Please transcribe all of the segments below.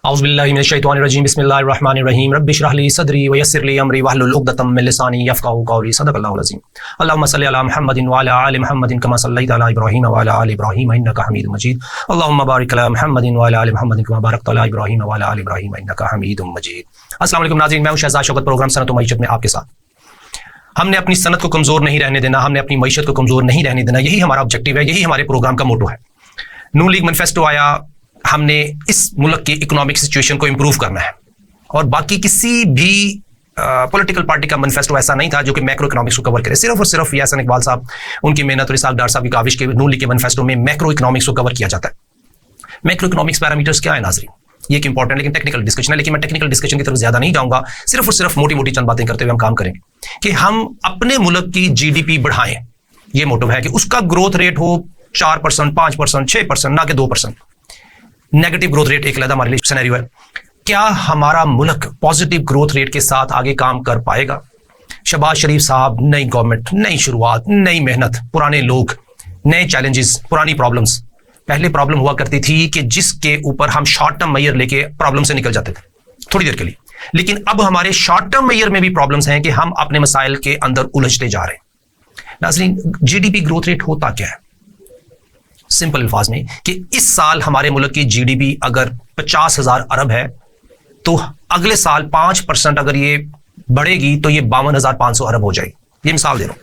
औज़ुबिल्लाहि मिनश्शैतानिर्रजीम बिस्मिल्लाहिर्रहमानिर्रहीम रब्बि इश्रह ली सदरी व यस्सिर ली अमरी वहलुल उक़दतम मिन लिसानी यफ़क़हू क़ौली सदक़ल्लाहुल अज़ीम। अल्लाहुम्मा सल्लि अला मुहम्मदिन व अला आलि मुहम्मदिन कमा सल्लैता अला इब्राहीम व अला आलि इब्राहीम इन्नका हमीदुम मजीद। अल्लाहुम्मा बारिक अला मुहम्मदिन व अला आलि मुहम्मदिन कमा बारकता अला इब्राहीम व अला आलि इब्राहीम इन्नका हमीदुम मजीद। अस्सलामु अलैकुम नाज़रीन, मैं हूं शहज़ाद शौकत, प्रोग्राम सनत व मईशत में आपके साथ। हमने अपनी सनत को कमज़ोर नहीं रहने देना, हमने अपनी मईशत को कमज़ोर नहीं रहने देना, यही हमारा ऑब्जेक्टिव है, यही हमारे प्रोग्राम का मोटो है। नून लीग मैनिफेस्टो आया, हमने इस मुल्क की इकोनॉमिक सिचुएशन को इंप्रूव करना है, और बाकी किसी भी पॉलिटिकल पार्टी का मैनिफेस्टो ऐसा नहीं था जो कि मैक्रो इकोनॉमिक्स को कवर करे। सिर्फ और सिर्फ यासिन इकबाल साहब, उनकी मेहनत और इसाक डार साहब की काविश के नून लीग के मैनिफेस्टो में मैक्रो इकोनॉमिक्स को कवर किया जाता है। मैक्रो इकोनॉमिक्स पैरामीटर्स क्या है नाज़रीन, ये एक इंपॉर्टेंट लेकिन टेक्निकल डिस्कशन है, लेकिन मैं टेक्निकल डिस्कशन की तरफ ज्यादा नहीं जाऊंगा। सिर्फ और सिर्फ मोटी मोटी चंद बातें करते हुए हम काम करेंगे कि हम अपने मुल्क की जीडीपी बढ़ाएं। ये मोटिव है कि उसका ग्रोथ रेट हो 4%, 5%, 6%, ना कि 2%। नेगेटिव ग्रोथ रेट एक अलग हमारे लिए सिनेरियो है। क्या हमारा मुल्क पॉजिटिव ग्रोथ रेट के साथ आगे काम कर पाएगा? शहबाज शरीफ साहब, नई गवर्नमेंट, नई शुरुआत, नई मेहनत, पुराने लोग, नए चैलेंजेस, पुरानी प्रॉब्लम्स। पहले प्रॉब्लम हुआ करती थी कि जिसके ऊपर हम शॉर्ट टर्म मेजर लेके प्रॉब्लम से निकल जाते थे थोड़ी देर के लिए, लेकिन अब हमारे शॉर्ट टर्म मेजर में भी प्रॉब्लम्स हैं कि हम अपने मसाइल के अंदर उलझते जा रहे हैं। नाज़रीन, जीडीपी ग्रोथ रेट होता क्या है? सिंपल अल्फाज में कि इस साल हमारे मुल्क की जीडीपी अगर 50,000 अरब है, तो अगले साल 5% अगर ये बढ़ेगी तो ये 52,500 अरब हो जाएगी। ये मिसाल दे रहा हूं।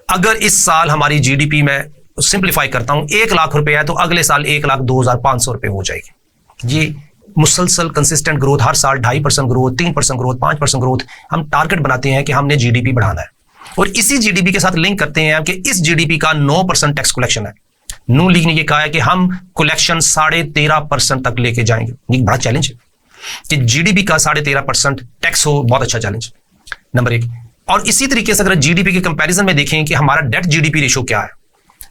अगर इस साल हमारी जीडीपी में, सिंप्लीफाई करता हूं, 1 लाख रुपए है तो अगले साल 1,02,500 रुपए हो जाएगी। ये मुसलसल कंसिस्टेंट ग्रोथ, हर साल 2.5% ग्रोथ, 3% ग्रोथ, 5% ग्रोथ हम टारगेट बनाते हैं कि हमने जीडीपी बढ़ाना है, और इसी जीडीपी के साथ लिंक करते हैं कि इस जीडीपी का 9% टैक्स कलेक्शन है। नून लीग ने यह कहा है कि हम कलेक्शन 13.5% तक लेके जाएंगे। ये बड़ा चैलेंज है कि जीडीपी का 13.5% टैक्स हो, बहुत अच्छा चैलेंज नंबर 1। और इसी तरीके से अगर जीडीपी के कंपैरिजन में देखें कि हमारा डेट जीडीपी रेशो क्या है,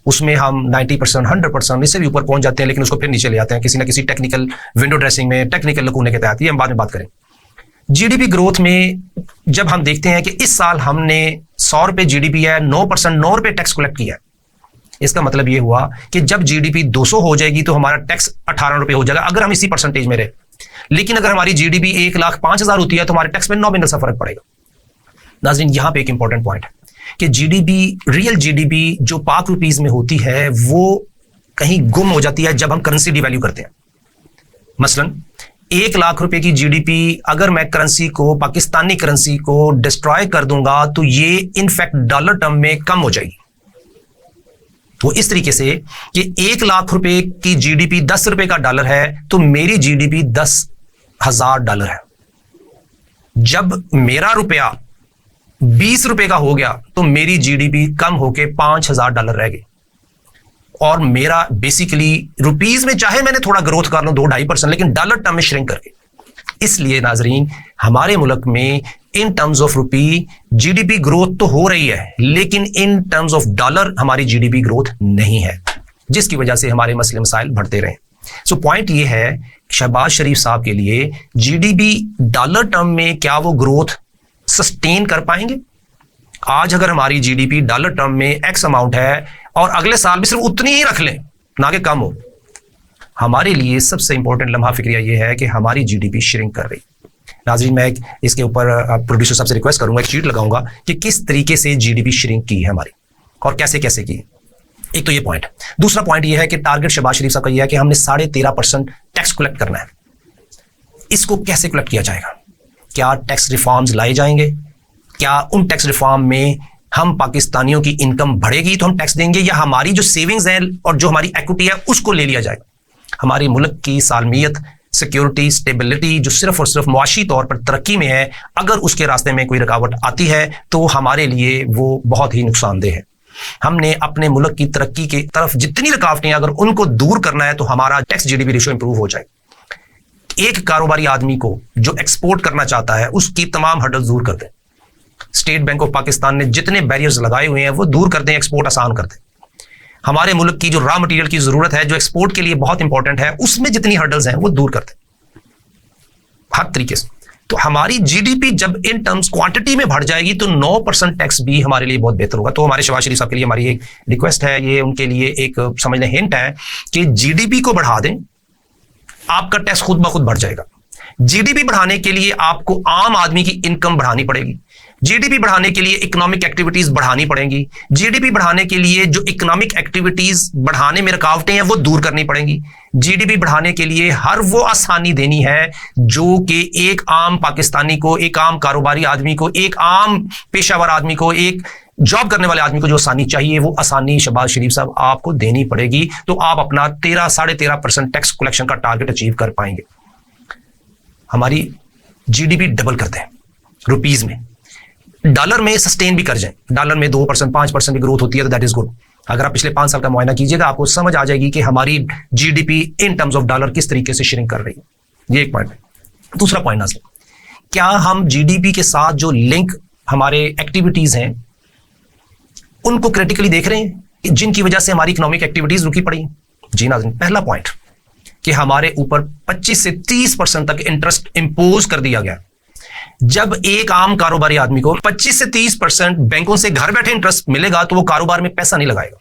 उसमें हम 90%, 100%, इससे भी ऊपर पहुंच जाते हैं, लेकिन उसको फिर नीचे ले आते हैं किसी ना किसी टेक्निकल विंडो ड्रेसिंग में, टेक्निकल लकूने के तहत। ये हम बाद में बात करें। जीडीपी ग्रोथ में जब हम देखते हैं कि इस साल हमने 100 रुपए जीडीपी है, 9%, 9 रुपए टैक्स कलेक्ट किया है, इसका मतलब यह हुआ कि जब जीडीपी 200 हो जाएगी तो हमारा टैक्स 18 रुपए हो जाएगा, अगर हम इसी परसेंटेज में रहे। लेकिन अगर हमारी जीडीपी 1,05,000 होती है तो हमारे टैक्स में नॉमिनल सा फर्क पड़ेगा। नाज़रीन, यहां पे एक इंपॉर्टेंट पॉइंट है कि जीडीपी, रियल जीडीपी जो पाक रुपीज में होती है, वो कहीं गुम हो जाती है जब हम करेंसी डिवैल्यू करते हैं। मसलन 1 लाख रुपए की जीडीपी अगर मैं करेंसी को, पाकिस्तानी करेंसी को डिस्ट्रॉय कर दूंगा तो ये इनफैक्ट डॉलर टर्म में कम हो जाएगी। वो इस तरीके से कि 1 लाख रुपए की जीडीपी 10 रुपए का डॉलर है तो मेरी जीडीपी 10,000 डॉलर है। जब मेरा रुपया 20 रुपए का हो गया तो मेरी जीडीपी कम होके 5,000 डॉलर रह गई, और मेरा बेसिकली रुपीज में चाहे मैंने थोड़ा ग्रोथ कर लूं 2-2.5%, लेकिन डॉलर टर्म में श्रिंक करके। इसलिए नाजरीन, हमारे मुल्क में in terms of rupee GDP growth तो हो रही है, लेकिन इन टर्म्स ऑफ डॉलर हमारी जीडीपी ग्रोथ नहीं है, जिसकी वजह से हमारे मसले मसाइल बढ़ते रहे। सो पॉइंट ये है, शहबाज शरीफ साहब के लिए जीडीपी डॉलर टर्म में क्या वो ग्रोथ सस्टेन कर पाएंगे? आज अगर हमारी जीडीपी डॉलर टर्म में एक्स अमाउंट है और अगले साल भी सिर्फ उतनी ही रख लें, ना कि कम हो, हमारे लिए सबसे इंपॉर्टेंट लम्हा फिक्रिया यह है कि हमारी जीडीपी श्रिंक कर रही। नाज़रीन, मैं इसके ऊपर प्रोड्यूसर साहब से रिक्वेस्ट करूंगा, एक शीट लगाऊंगा कि किस तरीके से जीडीपी श्रिंक की है हमारी और कैसे कैसे की। एक तो ये पॉइंट। दूसरा पॉइंट ये है कि टारगेट शहबाज शरीफ साहब का यह है कि हमने 13.5% टैक्स कलेक्ट करना है। इसको कैसे कलेक्ट किया जाएगा? क्या टैक्स रिफॉर्म्स लाए जाएंगे? क्या उन टैक्स रिफॉर्म में हम पाकिस्तानियों की इनकम बढ़ेगी तो हम टैक्स देंगे, या हमारी जो सेविंग्स है और जो हमारी इक्विटी है उसको ले लिया जाएगा? हमारी मुल्क की सालमियत, सिक्योरिटी, स्टेबिलिटी जो सिर्फ और सिर्फ मुआशी तौर पर तरक्की में है, अगर उसके रास्ते में कोई रुकावट आती है तो हमारे लिए वो बहुत ही नुकसानदेह है। हमने अपने मुल्क की तरक्की की तरफ जितनी रुकावटें अगर उनको दूर करना है तो हमारा टैक्स जीडीपी रेशियो इंप्रूव हो जाए। एक कारोबारी आदमी को जो एक्सपोर्ट करना चाहता है उसकी तमाम हर्डल्स दूर कर दें। स्टेट बैंक ऑफ पाकिस्तान ने जितने बैरियर्स लगाए हुए हैं वो दूर कर दें, एक्सपोर्ट आसान कर दें। हमारे मुल्क की जो रॉ मटेरियल की जरूरत है, जो एक्सपोर्ट के लिए बहुत इंपॉर्टेंट है, उसमें जितनी हर्डल्स हैं वो दूर कर दें हर तरीके से। तो हमारी जीडीपी जब इन टर्म्स क्वांटिटी में बढ़ जाएगी तो 9% टैक्स भी हमारे लिए बहुत बेहतर होगा। तो हमारे शहबाज शरीफ साहब के लिए हमारी एक रिक्वेस्ट है, ये उनके लिए एक समझ लें हिंट है कि जीडीपी को बढ़ा दें, आपका टैक्स खुद ब खुद बढ़ जाएगा। जीडीपी बढ़ाने के लिए आपको आम आदमी की इनकम बढ़ानी पड़ेगी। जीडीपी बढ़ाने के लिए इकोनॉमिक एक्टिविटीज बढ़ानी पड़ेंगी। जीडीपी बढ़ाने के लिए जो इकोनॉमिक एक्टिविटीज बढ़ाने में रुकावटें हैं वो दूर करनी पड़ेंगी। जीडीपी बढ़ाने के लिए हर वो आसानी देनी है जो कि एक आम पाकिस्तानी को, एक आम कारोबारी आदमी को, एक आम पेशावर आदमी को, एक जॉब करने वाले आदमी को जो आसानी चाहिए वो आसानी शहबाज शरीफ साहब आपको देनी पड़ेगी। तो आप अपना 13-13.5% टैक्स कलेक्शन का टारगेट अचीव कर पाएंगे। हमारी जीडीपी डबल करते हैं रुपीज में, डॉलर में सस्टेन भी कर जाए। डॉलर में 2% 5% की ग्रोथ होती है तो दैट इज गुड। अगर आप पिछले 5 साल का मुआयना कीजिएगा आपको समझ आ जाएगी कि हमारी GDP in terms of dollar किस तरीके से श्रिंक कर रही है। ये एक पॉइंट है। दूसरा पॉइंट नाज़रीन, क्या हम जीडीपी के साथ जो लिंक हमारे एक्टिविटीज हैं उनको क्रिटिकली देख रहे हैं जिनकी वजह से हमारी इकोनॉमिक एक्टिविटीज रुकी पड़ी हैं? जी नाज़रीन, पहला पॉइंट कि हमारे ऊपर 25 से 30% तक इंटरेस्ट इंपोज कर दिया गया। जब एक आम कारोबारी आदमी को 25 से 30% बैंकों से घर बैठे इंटरेस्ट मिलेगा तो वो कारोबार में पैसा नहीं लगाएगा,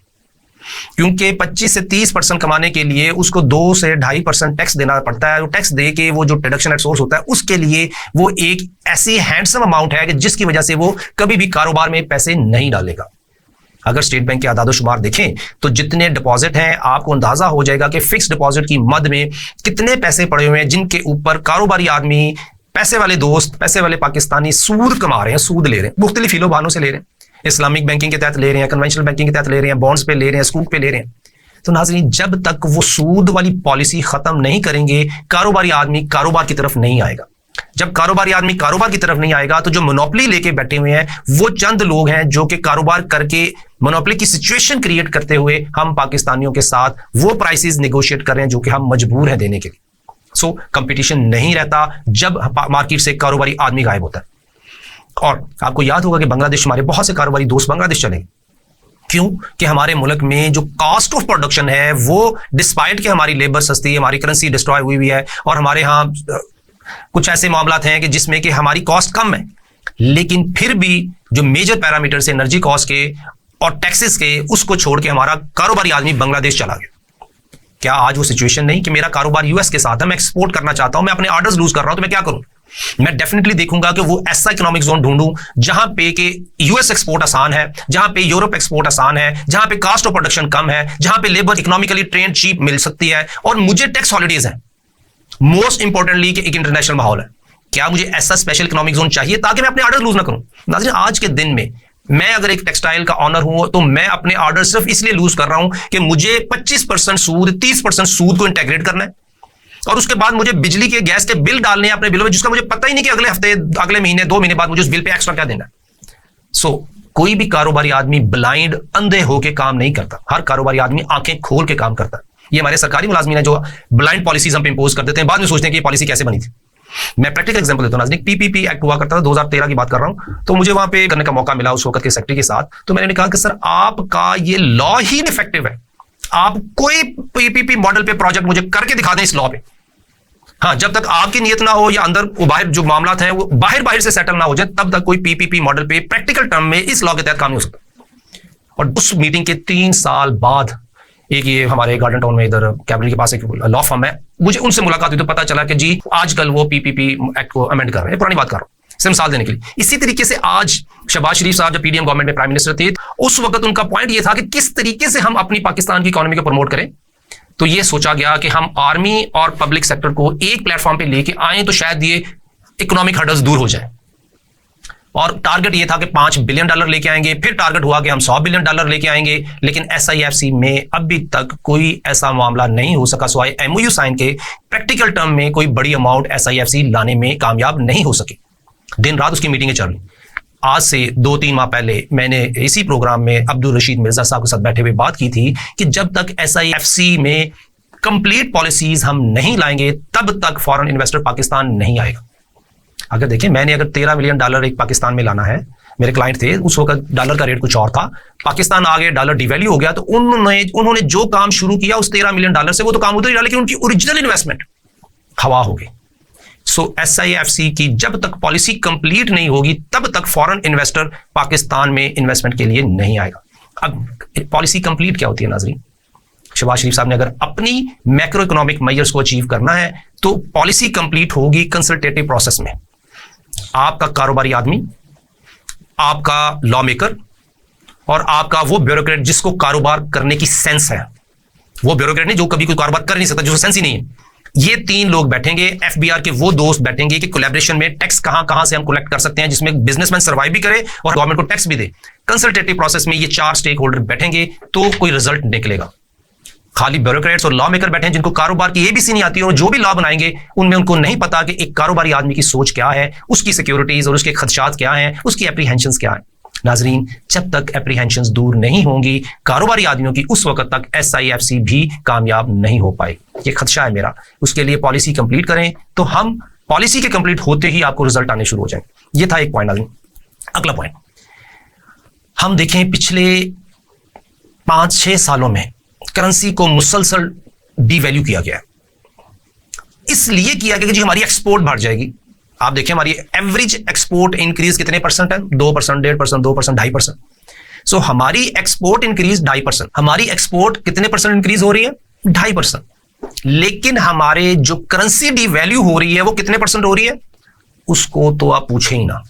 क्योंकि 25 से 30% कमाने के लिए उसको 2 से 2.5% टैक्स देना पड़ता है। टैक्स दे के वो जो डिडक्शन एट सोर्स होता है उसके लिए वो एक ऐसी हैंडसम अमाउंट है कि जिसकी वजह से वो कभी भी कारोबार में पैसे नहीं डालेगा। अगर स्टेट बैंक के आदाद शुमार देखें तो जितने डिपॉजिट हैं आपको अंदाजा हो जाएगा कि फिक्स डिपॉजिट की मद में कितने पैसे पड़े हुए हैं जिनके ऊपर कारोबारी आदमी, पैसे वाले दोस्त, पैसे वाले पाकिस्तानी सूद कमा रहे हैं, सूद ले रहे हैं, मुख्तलिफ हीलो बहानों से ले रहे हैं। इस्लामिक बैंकिंग के तहत ले रहे हैं, कन्वेंशनल बैंकिंग के तहत ले रहे हैं, बॉन्ड्स पे ले रहे हैं, स्कूप पे ले रहे हैं। तो नाज़रीन, जब तक वो सूद वाली पॉलिसी खत्म नहीं करेंगे कारोबारी आदमी कारोबार की तरफ नहीं आएगा। जब कारोबारी आदमी कारोबार की तरफ नहीं आएगा तो जो मोनोपोली लेके बैठे हुए हैं वो चंद लोग हैं जो कि कारोबार करके मोनोपोली की सिचुएशन क्रिएट करते हुए हम पाकिस्तानियों के साथ वो प्राइसेस नेगोशिएट कर रहे हैं जो कि हम मजबूर हैं देने के लिए। सो कंपटीशन नहीं रहता जब मार्केट से कारोबारी आदमी गायब होता है। और आपको याद होगा कि बांग्लादेश, हमारे बहुत से कारोबारी दोस्त बांग्लादेश चले गए। क्यों? कि हमारे मुल्क में जो कॉस्ट ऑफ प्रोडक्शन है वो, डिस्पाइट कि हमारी लेबर सस्ती है, हमारी करेंसी डिस्ट्रॉय हुई हुई है और हमारे यहाँ कुछ ऐसे मामला हैं कि जिसमें कि हमारी कॉस्ट कम है, लेकिन फिर भी जो मेजर पैरामीटर्स एनर्जी कॉस्ट के और टैक्सेस के, उसको छोड़ के हमारा कारोबारी आदमी बांग्लादेश चला गया। क्या आज वो सिचुएशन नहीं कि मेरा कारोबार यूएस के साथ है, मैं एक्सपोर्ट करना चाहता हूं, मैं अपने ऑर्डर्स लूज कर रहा हूं, तो मैं क्या करूं? मैं डेफिनेटली देखूंगा कि वो ऐसा इकोनॉमिक जोन ढूंढूं जहां पे कि यूएस एक्सपोर्ट आसान है, जहां पे यूरोप एक्सपोर्ट आसान है, जहां पे कॉस्ट ऑफ प्रोडक्शन कम है, जहां पे लेबर इकोनॉमिकली ट्रेन चीप मिल सकती है और मुझे टैक्स हॉलिडेज है। मोस्ट इंपॉर्टेंटली कि एक इंटरनेशनल माहौल है। क्या मुझे ऐसा स्पेशल इकोनॉमिक जोन चाहिए ताकि मैं अपने ऑर्डर लूज ना करूं? नाज़रीन, आज के दिन में मैं अगर एक टेक्सटाइल का ऑनर हूं तो मैं अपने ऑर्डर सिर्फ इसलिए लूज कर रहा हूं कि मुझे 25% सूद, 30% सूद को इंटेग्रेट करना है और उसके बाद मुझे बिजली के, गैस के बिल डालने हैं अपने बिलों में, जिसका मुझे पता ही नहीं कि अगले हफ्ते, अगले महीने, 2 महीने बाद मुझे उस बिल पे एक्स्ट्रा क्या देना है। सो कोई भी कारोबारी आदमी ब्लाइंड, अंधे होकर काम नहीं करता। हर कारोबारी आदमी आंखें खोल के काम करता है। ये हमारे सरकारी मुलाजमीन है जो ब्लाइंड पॉलिसीज हम पे इंपोज कर देते हैं, बाद में सोचते हैं कि ये पॉलिसी कैसे बनी थी। मैं प्रैक्टिकल एग्जांपल देता हूं नाज़रीन, पीपीपी एक्ट हुआ करता था, 2013 की बात कर रहा हूं, तो मुझे वहां पे करने का मौका मिला उस वक्त के सेक्रेटरी के साथ। तो मैंने कहा कि सर आपका ये लॉ ही इनफेक्टिव है, आप कोई पीपीपी मॉडल पे प्रोजेक्ट मुझे करके दिखा दें इस लॉ पे। हाँ, जब तक आपकी नीयत ना हो या अंदर वो बाहर जो मामला हैं वो बाहर से सेटल ना हो जाए, तब तक कोई पीपीपी मॉडल पे प्रैक्टिकल टर्म में इस लॉ के तहत काम नहीं हो सकता। और उस मीटिंग के 3 साल बाद एक ये हमारे गार्डन टाउन में इधर कैबिनेट के पास एक लॉ फर्म है, मुझे उनसे मुलाकात हुई तो पता चला कि जी आजकल वो पीपीपी एक्ट को अमेंड कर रहे हैं। पुरानी बात कर रहा हूं सिर्फ मिसाल देने के लिए। इसी तरीके से आज शहबाज शरीफ साहब जब पीडीएम गवर्नमेंट में प्राइम मिनिस्टर थे, उस वक्त उनका पॉइंट ये था कि किस तरीके से हम अपनी पाकिस्तान की इकोनॉमी को प्रमोट करें। तो ये सोचा गया कि हम आर्मी और पब्लिक सेक्टर को एक प्लेटफॉर्म पे लेके आए तो शायद ये इकोनॉमिक हर्डल्स दूर हो जाए। और टारगेट ये था कि $5 बिलियन लेके आएंगे, फिर टारगेट हुआ कि हम $100 बिलियन लेके आएंगे, लेकिन SIFC में अभी तक कोई ऐसा मामला नहीं हो सका, सिवाय MOU साइन के। प्रैक्टिकल टर्म में कोई बड़ी अमाउंट SIFC लाने में कामयाब नहीं हो सकी। दिन रात उसकी मीटिंगें चल रही। आज से 2-3 माह पहले मैंने इसी प्रोग्राम में अब्दुल रशीद मिर्जा साहब के साथ बैठे हुए बात की थी कि जब तक SIFC में कंप्लीट पॉलिसीज हम नहीं लाएंगे तब तक फॉरेन इन्वेस्टर पाकिस्तान नहीं आएगा। अगर देखें, मैंने अगर $13 मिलियन एक पाकिस्तान में लाना है, मेरे क्लाइंट थे, उस वक्त डॉलर का रेट कुछ और था, पाकिस्तान आ गया, डॉलर डिवैल्यू हो गया, तो उन्होंने जो काम शुरू किया उस $13 मिलियन से वो तो काम उधर ही रहा, लेकिन उनकी ओरिजिनल इन्वेस्टमेंट हवा हो गई। सो SIFC की जब तक पॉलिसी कंप्लीट नहीं होगी तब तक फॉरेन इन्वेस्टर पाकिस्तान में इन्वेस्टमेंट के लिए नहीं आएगा। अब पॉलिसी कंप्लीट क्या होती है नाज़रीन? शहबाज शरीफ साहब ने अगर अपनी मैक्रो इकोनॉमिक मेजर्स को अचीव करना है तो पॉलिसी कंप्लीट होगी कंसल्टेटिव प्रोसेस में। आपका कारोबारी आदमी, आपका लॉ मेकर और आपका वो ब्यूरोक्रेट जिसको कारोबार करने की सेंस है, वो ब्यूरोक्रेट नहीं जो कभी कोई कारोबार कर नहीं सकता, जिसको सेंस ही नहीं है। ये तीन लोग बैठेंगे, एफबीआर के वो दोस्त बैठेंगे कि कोलैबोरेशन में टैक्स कहां से हम कलेक्ट कर सकते हैं जिसमें बिजनेसमैन सर्वाइव भी करे और गवर्नमेंट को टैक्स भी दे। कंसल्टेटिव प्रोसेस में ये चार स्टेक होल्डर बैठेंगे तो कोई रिजल्ट निकलेगा। खाली ब्यूरोक्रेट्स और लॉ मेकर बैठे हैं जिनको कारोबार की एबीसी नहीं आती और जो भी लॉ बनाएंगे उनमें उनको नहीं पता कि एक कारोबारी आदमी की सोच क्या है, उसकी सिक्योरिटीज और उसके खदशात क्या हैं, उसकी एप्रीहेंशंस क्या है। नाजरीन, जब तक एप्रीहेंशंस दूर नहीं होंगी कारोबारी आदमियों की, उस वक्त तक SIFC भी कामयाब नहीं हो पाए। ये खदशा है मेरा। उसके लिए पॉलिसी कंप्लीट करें तो हम पॉलिसी के कंप्लीट होते ही आपको रिजल्ट आने शुरू हो जाएंगे। ये था एक पॉइंट। नाजरीन, अगला पॉइंट हम देखें, पिछले 5-6 सालों में करेंसी को मुसलसल डीवैल्यू किया गया। इसलिए किया गया कि जी हमारी एक्सपोर्ट बढ़ जाएगी। आप देखें हमारी एवरेज एक्सपोर्ट इंक्रीज कितने परसेंट है? 2%, 1.5%, 2%, 2.5%। सो हमारी एक्सपोर्ट इंक्रीज 2.5%। हमारी एक्सपोर्ट कितने परसेंट इंक्रीज हो रही है? 2.5%। लेकिन हमारे जो करेंसी डीवैल्यू हो रही है वो कितने परसेंट हो रही है? उसको तो आप पूछे ही ना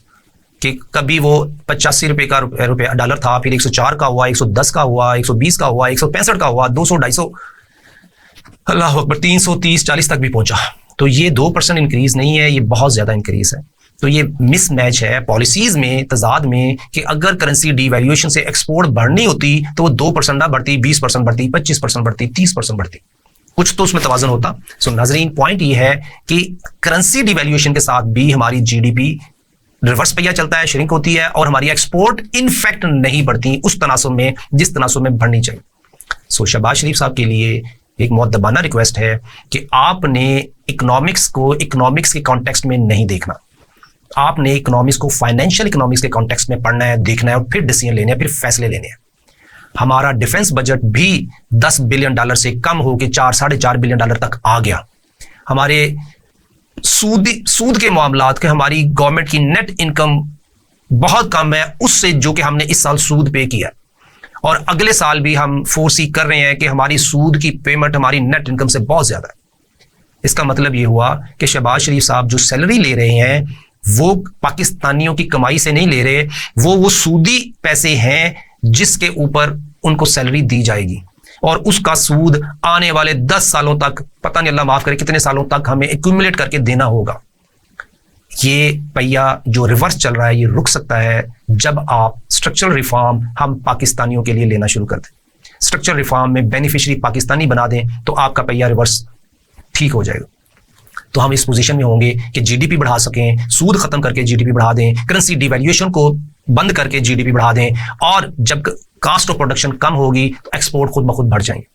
कि कभी वो 85 रुपए का रुपया डॉलर था, फिर 104 का हुआ, 110 का हुआ, 120 का हुआ, 165 का हुआ, 200, 250, अल्लाह अकबर, 330, 40 तक भी पहुंचा। तो ये 2% इंक्रीज नहीं है, ये बहुत ज्यादा इंक्रीज है। तो ये मिसमैच है पॉलिसीज में, तजाद में, कि अगर करेंसी डीवैल्यूएशन से एक्सपोर्ट बढ़नी होती तो वो 2% ना बढ़ती, 20% बढ़ती, 25% बढ़ती, 30% बढ़ती, कुछ तो उसमें तवाज़ुन होता। सो नाजरीन, पॉइंट ये है कि करेंसी डीवैल्यूएशन के साथ भी हमारी GDP रिवर्स पहिया चलता है, श्रिंक होती है और हमारी एक्सपोर्ट इनफैक्ट नहीं बढ़ती उस तनासुब में जिस तनासुब में बढ़नी चाहिए। सो शहबाज शरीफ साहब के लिए एक मुअद्दबाना रिक्वेस्ट है कि आपने इकोनॉमिक्स को इकोनॉमिक्स के कॉन्टेक्स्ट में नहीं देखना। आपने इकोनॉमिक्स को फाइनेंशियल इकोनॉमिक्स के कॉन्टेक्स्ट में पढ़ना है, देखना है और फिर डिसीजन लेने हैं, फिर फैसले लेने हैं। हमारा डिफेंस बजट भी $10 बिलियन से कम होकर $4-4.5 बिलियन तक आ गया। हमारे सूद के मामलात के हमारी गवर्नमेंट की नेट इनकम बहुत कम है उससे जो कि हमने इस साल सूद पे किया, और अगले साल भी हम फोर्सी कर रहे हैं कि हमारी सूद की पेमेंट हमारी नेट इनकम से बहुत ज्यादा है। इसका मतलब ये हुआ कि शहबाज शरीफ साहब जो सैलरी ले रहे हैं वो पाकिस्तानियों की कमाई से नहीं ले रहे, वो सूदी पैसे हैं जिसके ऊपर उनको सैलरी दी जाएगी और उसका सूद आने वाले 10 सालों तक, पता नहीं अल्लाह माफ करे कितने सालों तक, हमें एक्यूमुलेट करके देना होगा। ये पहिया जो रिवर्स चल रहा है ये रुक सकता है जब आप स्ट्रक्चरल रिफॉर्म हम पाकिस्तानियों के लिए लेना शुरू कर दें। स्ट्रक्चरल रिफॉर्म में बेनिफिशियरी पाकिस्तानी बना दें तो आपका पहिया रिवर्स ठीक हो जाएगा। तो हम इस पोजीशन में होंगे कि GDP बढ़ा सकें, सूद खत्म करके GDP बढ़ा दें, करेंसी डिवैल्यूएशन को बंद करके GDP बढ़ा दें, और जब कास्ट ऑफ प्रोडक्शन कम होगी तो एक्सपोर्ट खुद ब खुद बढ़ जाएंगे।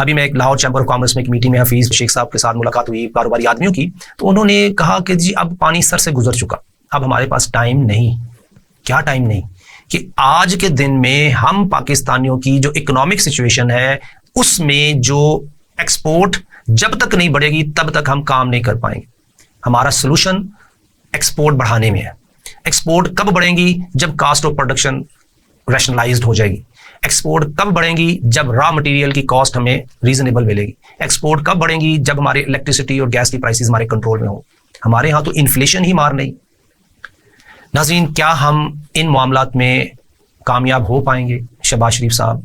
अभी मैं एक लाहौर चैम्बर ऑफ कॉमर्स में एक मीटिंग में हफीज शेख साहब के साथ मुलाकात हुई कारोबारी आदमियों की, तो उन्होंने कहा कि जी अब पानी सर से गुजर चुका, अब हमारे पास टाइम नहीं। क्या टाइम नहीं? कि आज के दिन में हम पाकिस्तानियों की जो इकोनॉमिक सिचुएशन है उसमें जो एक्सपोर्ट जब तक नहीं बढ़ेगी तब तक हम काम नहीं कर पाएंगे। हमारा सोल्यूशन एक्सपोर्ट बढ़ाने में है। एक्सपोर्ट कब बढ़ेंगी? जब कास्ट ऑफ प्रोडक्शन रैशनलाइज्ड हो जाएगी। एक्सपोर्ट कब बढ़ेंगी? जब रॉ मटेरियल की कॉस्ट हमें रीजनेबल मिलेगी। एक्सपोर्ट कब बढ़ेंगी? जब हमारे इलेक्ट्रिसिटी और गैस की प्राइसेस हमारे कंट्रोल में हो। हमारे यहाँ तो इन्फ्लेशन ही मार नहीं। नाज़रीन, क्या हम इन मामलात में कामयाब हो पाएंगे? शहबाज शरीफ साहब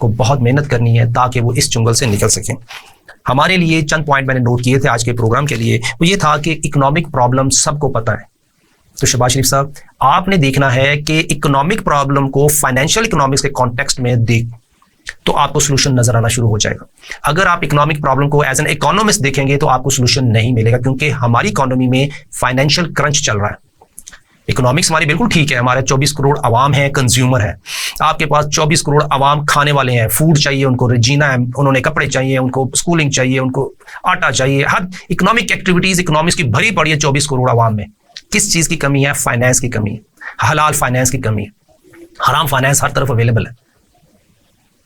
को बहुत मेहनत करनी है ताकि वो इस चुंगल से निकल सकें। हमारे लिए चंद पॉइंट मैंने नोट किए थे आज के प्रोग्राम के लिए, वो ये था कि इकोनॉमिक प्रॉब्लम सबको पता है, तो शहबाज शरीफ साहब आपने देखना है कि इकोनॉमिक प्रॉब्लम को फाइनेंशियल इकोनॉमिक्स के कॉन्टेक्स्ट में देख तो आपको सोल्यूशन नजर आना शुरू हो जाएगा। अगर आप इकोनॉमिक प्रॉब्लम को एज एन इकोनॉमिस्ट देखेंगे तो आपको सोल्यूशन नहीं मिलेगा, क्योंकि हमारी इकोनॉमी में फाइनेंशियल क्रंच चल रहा है। इकोनॉमिक्स हमारी बिल्कुल ठीक है, हमारे 24 करोड़ आवाम है, कंज्यूमर है। आपके पास 24 करोड़ आवाम खाने वाले हैं, फूड चाहिए उनको, जीना है, उन्होंने कपड़े चाहिए, उनको स्कूलिंग चाहिए, उनको आटा चाहिए, हर इकोनॉमिक एक्टिविटीज इकोनॉमिक्स की भरी पड़ी है 24 करोड़ आवाम में। किस चीज की कमी है? फाइनेंस की कमी है, हलाल फाइनेंस की कमी है। हराम फाइनेंस हर तरफ अवेलेबल है।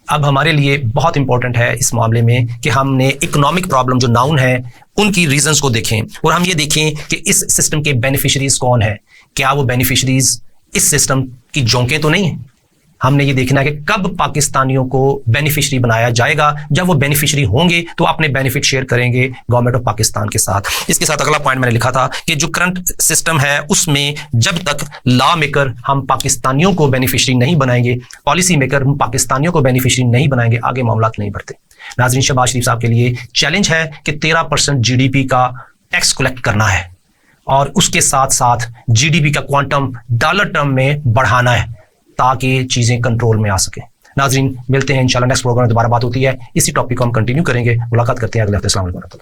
अब हमारे लिए बहुत इंपॉर्टेंट है इस मामले में कि हमने इकोनॉमिक प्रॉब्लम जो नाउन है उनकी रीजंस को देखें और हम ये देखें कि इस सिस्टम के बेनिफिशरीज कौन है। क्या वो बेनिफिशरीज इस सिस्टम की जोंकें तो नहीं है? हमने ये देखना है कि कब पाकिस्तानियों को बेनिफिशरी बनाया जाएगा। जब वो बेनिफिशरी होंगे तो अपने बेनिफिट शेयर करेंगे गवर्नमेंट ऑफ पाकिस्तान के साथ। इसके साथ अगला पॉइंट मैंने लिखा था कि जो करंट सिस्टम है उसमें जब तक लॉ मेकर हम पाकिस्तानियों को बेनिफिशरी नहीं बनाएंगे, पॉलिसी मेकर हम पाकिस्तानियों को बेनिफिशरी नहीं बनाएंगे, आगे मामला नहीं बढ़ते। नाज़रीन, शहबाज शरीफ साहब के लिए चैलेंज है कि 13% GDP का टैक्स कलेक्ट करना है और उसके साथ साथ GDP का क्वांटम डॉलर टर्म में बढ़ाना है ताकि चीज़ें कंट्रोल में आ सके। नाज़रीन, मिलते हैं इंशाल्लाह नेक्स्ट प्रोग्राम में, दोबारा बात होती है इसी टॉपिक को हम कंटिन्यू करेंगे। मुलाकात करते हैं अगले हफ्ते। अस्सलाम वालेकुम।